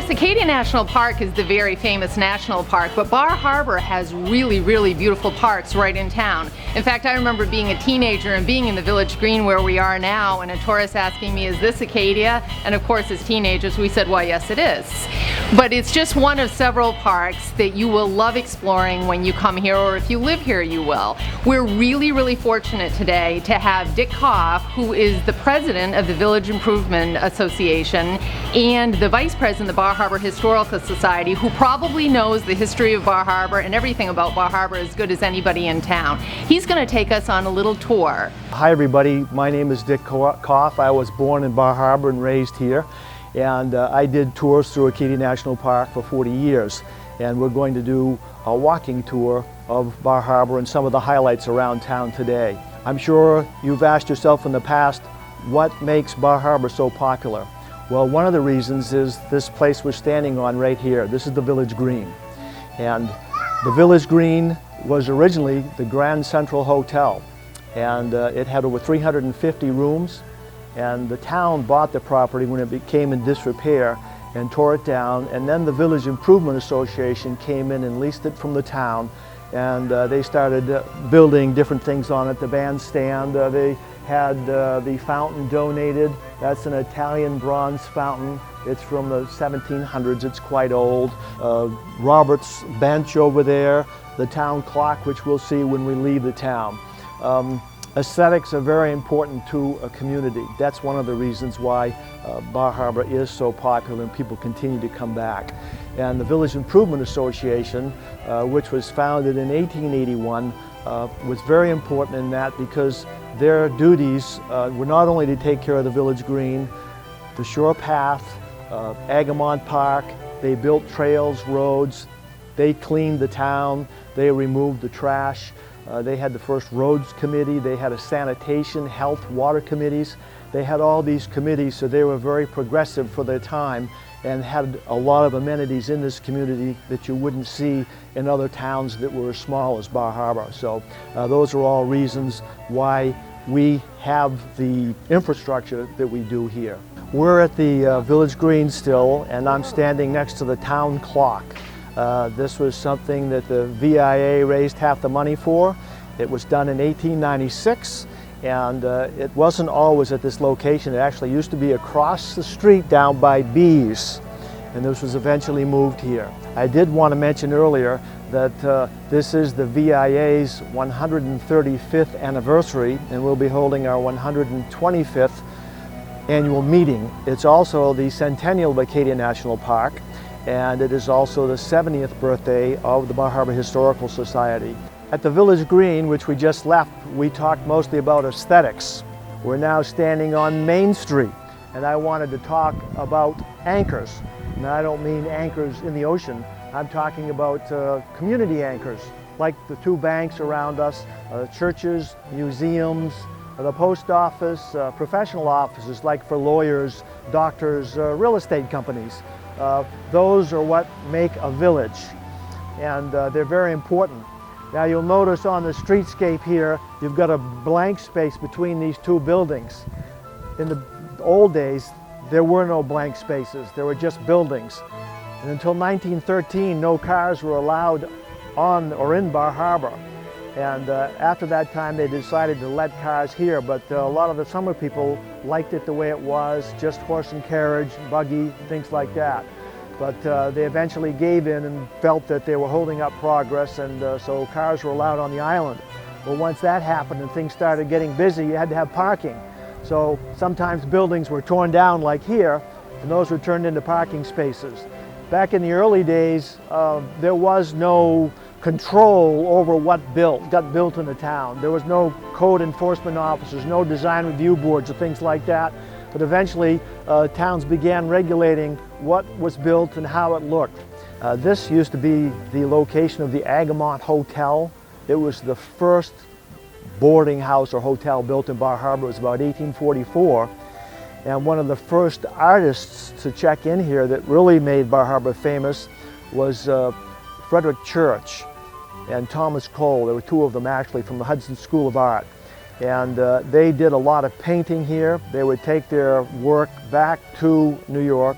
Yes, Acadia National Park is the very famous national park, but Bar Harbor has really, really beautiful parks right in town. In fact, I remember being a teenager and being in the Village Green where we are now, and a tourist asking me, is this Acadia? And of course, as teenagers, we said, why, yes, it is. But it's just one of several parks that you will love exploring when you come here, or if you live here, you will. We're really, really fortunate today to have Dick Koff, who is the president of the Village Improvement Association and the vice president of the Bar Harbor Historical Society, who probably knows the history of Bar Harbor and everything about Bar Harbor as good as anybody in town. He's going to take us on a little tour. Hi everybody, my name is Dick Koff. I was born in Bar Harbor and raised here, and I did tours through Acadia National Park for 40 years, and we're going to do a walking tour of Bar Harbor and some of the highlights around town today. I'm sure you've asked yourself in the past, what makes Bar Harbor so popular? Well, one of the reasons is this place we're standing on right here. This is the Village Green. And the Village Green was originally the Grand Central Hotel. And it had over 350 rooms. And the town bought the property when it became in disrepair and tore it down. And then the Village Improvement Association came in and leased it from the town. And they started building different things on it. The bandstand, they had the fountain donated. That's an Italian bronze fountain. It's from the 1700s, it's quite old. Robert's bench over there, the town clock, which we'll see when we leave the town. Aesthetics are very important to a community. That's one of the reasons why Bar Harbor is so popular and people continue to come back. And the Village Improvement Association, which was founded in 1881, was very important in that because their duties were not only to take care of the Village Green, the Shore Path, Agamont Park. They built trails, roads, they cleaned the town, they removed the trash. They had the first roads committee, they had a sanitation, health, water committees. They had all these committees, so they were very progressive for their time and had a lot of amenities in this community that you wouldn't see in other towns that were as small as Bar Harbor. So those are all reasons why we have the infrastructure that we do here. We're at the Village Green still, and I'm standing next to the town clock. This was something that the VIA raised half the money for. It was done in 1896, and it wasn't always at this location. It actually used to be across the street down by Bees, and this was eventually moved here. I did want to mention earlier that this is the VIA's 135th anniversary, and we'll be holding our 125th annual meeting. It's also the centennial of Acadia National Park, and it is also the 70th birthday of the Bar Harbor Historical Society. At the Village Green, which we just left, we talked mostly about aesthetics. We're now standing on Main Street, and I wanted to talk about anchors. And I don't mean anchors in the ocean. I'm talking about community anchors, like the two banks around us, churches, museums, the post office, professional offices like for lawyers, doctors, real estate companies. Those are what make a village, and they're very important. Now you'll notice on the streetscape here, you've got a blank space between these two buildings. In the old days, there were no blank spaces, there were just buildings. And until 1913, no cars were allowed on or in Bar Harbor. And after that time, they decided to let cars here, but a lot of the summer people liked it the way it was, just horse and carriage, buggy, things like that. But they eventually gave in and felt that they were holding up progress, and so cars were allowed on the island. Well, once that happened and things started getting busy, you had to have parking. So sometimes buildings were torn down like here, and those were turned into parking spaces. Back in the early days, there was no control over what got built in the town. There was no code enforcement officers, no design review boards or things like that. But eventually, towns began regulating what was built and how it looked. This used to be the location of the Agamont Hotel. It was the first boarding house or hotel built in Bar Harbor. It was about 1844. And one of the first artists to check in here that really made Bar Harbor famous was Frederick Church and Thomas Cole. There were two of them actually from the Hudson School of Art. And they did a lot of painting here. They would take their work back to New York.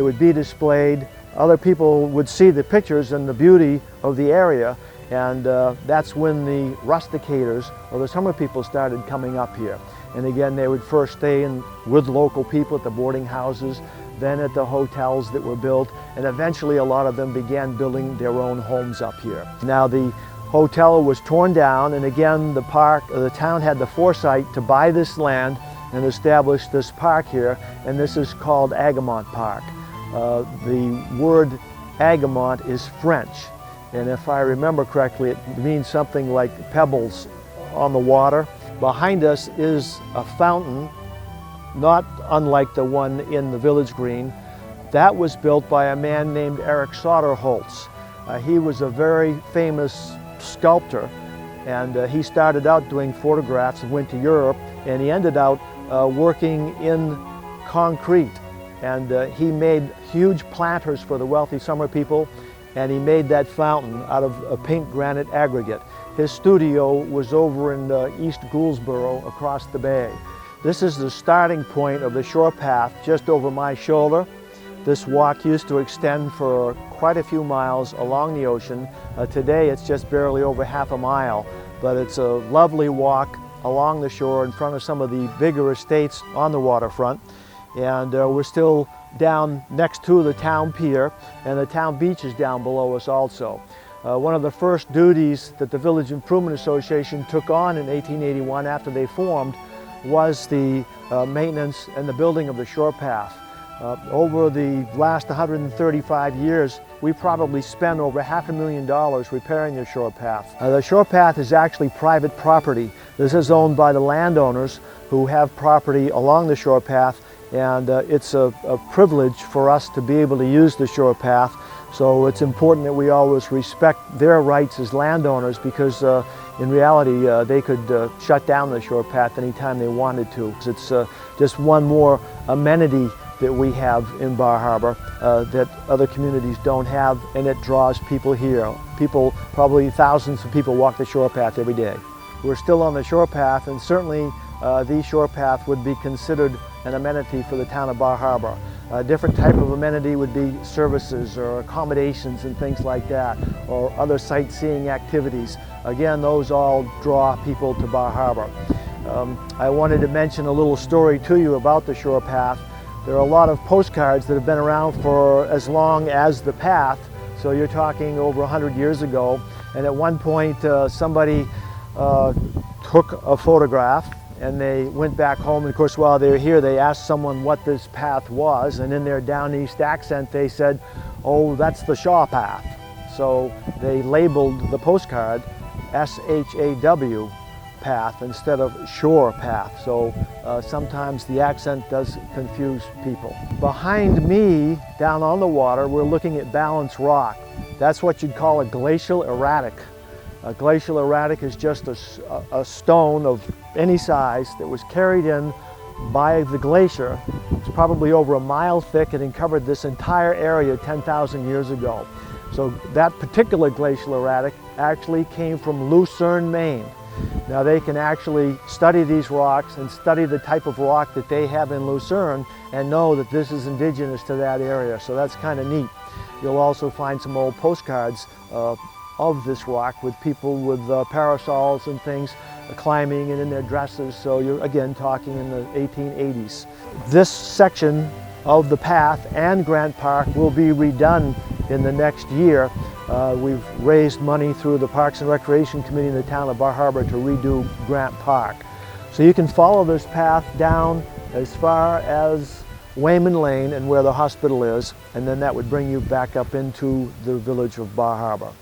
It would be displayed. Other people would see the pictures and the beauty of the area, and that's when the rusticators, or the summer people, started coming up here. And again, they would first stay with local people at the boarding houses, then at the hotels that were built, and eventually a lot of them began building their own homes up here. Now the hotel was torn down, and again the town had the foresight to buy this land and establish this park here, and this is called Agamont Park. The word Agamont is French, and if I remember correctly, it means something like pebbles on the water. Behind us is a fountain, not unlike the one in the village green. That was built by a man named Eric Soderholz. He was a very famous sculptor, and he started out doing photographs and went to Europe, and he ended out working in concrete. And he made huge planters for the wealthy summer people, and he made that fountain out of a pink granite aggregate. His studio was over in East Gouldsboro across the bay. This is the starting point of the shore path just over my shoulder. This walk used to extend for quite a few miles along the ocean. Today it's just barely over half a mile, but it's a lovely walk along the shore in front of some of the bigger estates on the waterfront. And we're still down next to the town pier, and the town beach is down below us also. One of the first duties that the Village Improvement Association took on in 1881 after they formed was the maintenance and the building of the shore path. Over the last 135 years, we probably spent over $500,000 repairing the shore path. The shore path is actually private property. This is owned by the landowners who have property along the shore path, and it's a privilege for us to be able to use the shore path. So it's important that we always respect their rights as landowners, because in reality they could shut down the shore path anytime they wanted to. It's just one more amenity that we have in Bar Harbor that other communities don't have, and it draws people here. People, probably thousands of people, walk the shore path every day. We're still on the shore path, and certainly the shore path would be considered an amenity for the town of Bar Harbor. A different type of amenity would be services or accommodations and things like that, or other sightseeing activities. Again, those all draw people to Bar Harbor. I wanted to mention a little story to you about the shore path. There are a lot of postcards that have been around for as long as the path, so you're talking over 100 years ago. And at one point somebody took a photograph, and they went back home, and of course while they were here they asked someone what this path was, and in their down east accent they said, "Oh, that's the Shaw Path." So they labeled the postcard S-H-A-W path instead of shore path. So sometimes the accent does confuse people. Behind me, down on the water, we're looking at balanced rock. That's what you'd call a glacial erratic. A glacial erratic is just a stone of any size that was carried in by the glacier. It's probably over a mile thick, and it covered this entire area 10,000 years ago. So that particular glacial erratic actually came from Lucerne, Maine. Now they can actually study these rocks and study the type of rock that they have in Lucerne and know that this is indigenous to that area. So that's kind of neat. You'll also find some old postcards of this rock with people with parasols and things climbing and in their dresses. So you're again talking in the 1880s. This section of the path and Grant Park will be redone in the next year. We've raised money through the Parks and Recreation Committee in the town of Bar Harbor to redo Grant Park. So you can follow this path down as far as Wayman Lane and where the hospital is, and then that would bring you back up into the village of Bar Harbor.